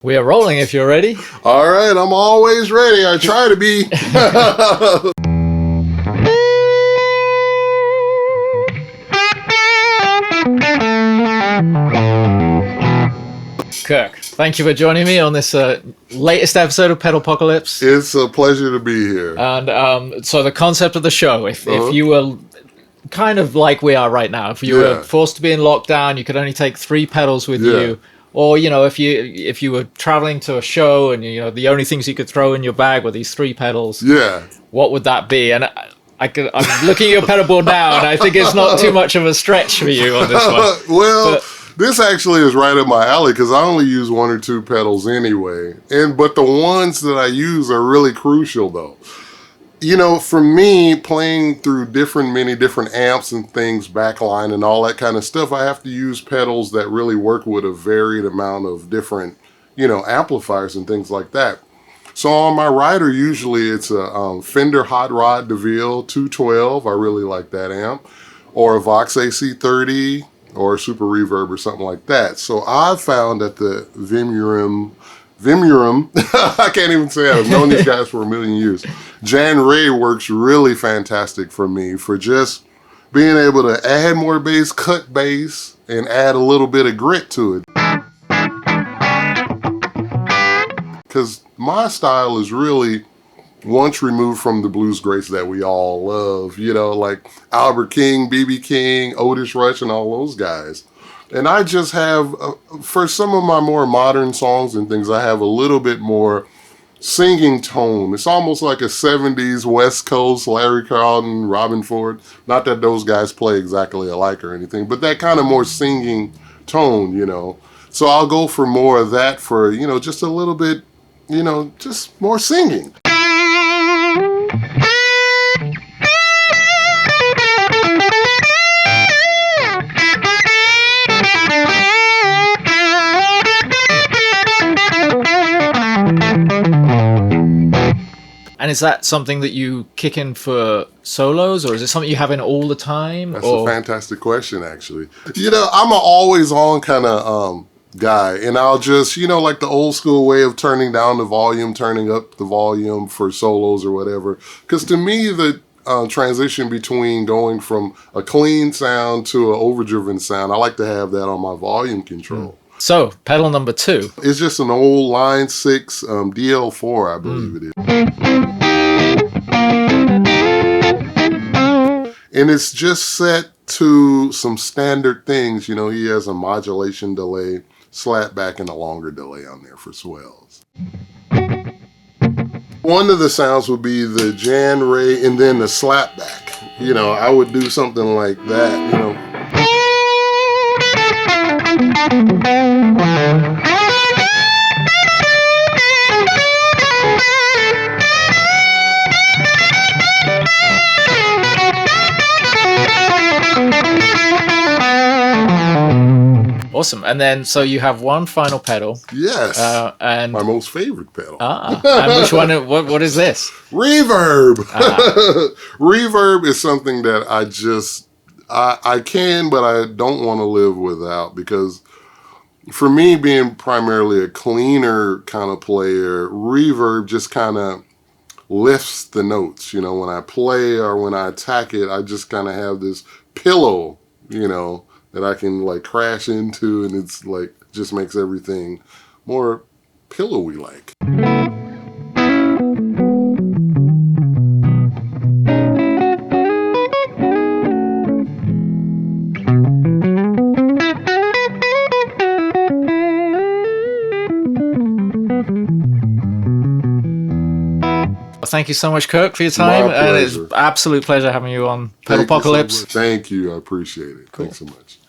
We are rolling if you're ready. All right, I'm always ready. I try to be. Kirk, thank you for joining me on this latest episode of Pedalpocalypse. It's a pleasure to be here. And so the concept of the show, if you were kind of like we are right now, if you were forced to be in lockdown, you could only take 3 pedals with you. Or, you know, if you were traveling to a show and, you know, the only things you could throw in your bag were these 3 pedals, what would that be? And I'm looking at your pedal board now, and I think it's not too much of a stretch for you on this one. This actually is right up my alley because I only use 1 or 2 pedals anyway. But the ones that I use are really crucial, though. You know, for me, playing through many different amps and things, backline and all that kind of stuff, I have to use pedals that really work with a varied amount of different, you know, amplifiers and things like that. So on my rider, usually it's a Fender Hot Rod DeVille 212. I really like that amp. Or a Vox AC30 or a Super Reverb or something like that. So I've found that the Vemuram, I can't even say it. I've known these guys for a million years. Jan Ray works really fantastic for me for just being able to add more bass, cut bass, and add a little bit of grit to it. Because my style is really once removed from the blues greats that we all love, you know, like Albert King, B.B. King, Otis Rush, and all those guys. And I just have, for some of my more modern songs and things, I have a little bit more singing tone. It's almost like a 70s West Coast, Larry Carlton, Robin Ford. Not that those guys play exactly alike or anything, but that kind of more singing tone, you know. So I'll go for more of that for, you know, just a little bit, you know, just more singing. And is that something that you kick in for solos, or is it something you have in all the time? That's a fantastic question, actually. You know, I'm an always-on kind of guy, and I'll just, you know, like the old school way of turning down the volume, turning up the volume for solos or whatever. Because to me, the transition between going from a clean sound to an overdriven sound, I like to have that on my volume control. So, pedal number 2. It's just an old Line 6 DL4, I believe it is. And it's just set to some standard things. You know, he has a modulation delay, slapback, and a longer delay on there for swells. One of the sounds would be the Jan Ray and then the slapback. You know, I would do something like that, you know. Awesome. And then, so you have one final pedal. Yes. And my most favorite pedal. And which one? What is this? Reverb. Reverb is something that I can, but I don't want to live without, because for me, being primarily a cleaner kind of player, reverb just kind of lifts the notes. You know, when I play or when I attack it, I just kind of have this pillow, you know, that I can like crash into, and it's like just makes everything more pillowy like. Thank you so much, Kirk, for your time. And it's an absolute pleasure having you on Pedalpocalypse. Thank you. I appreciate it. Cool. Thanks so much.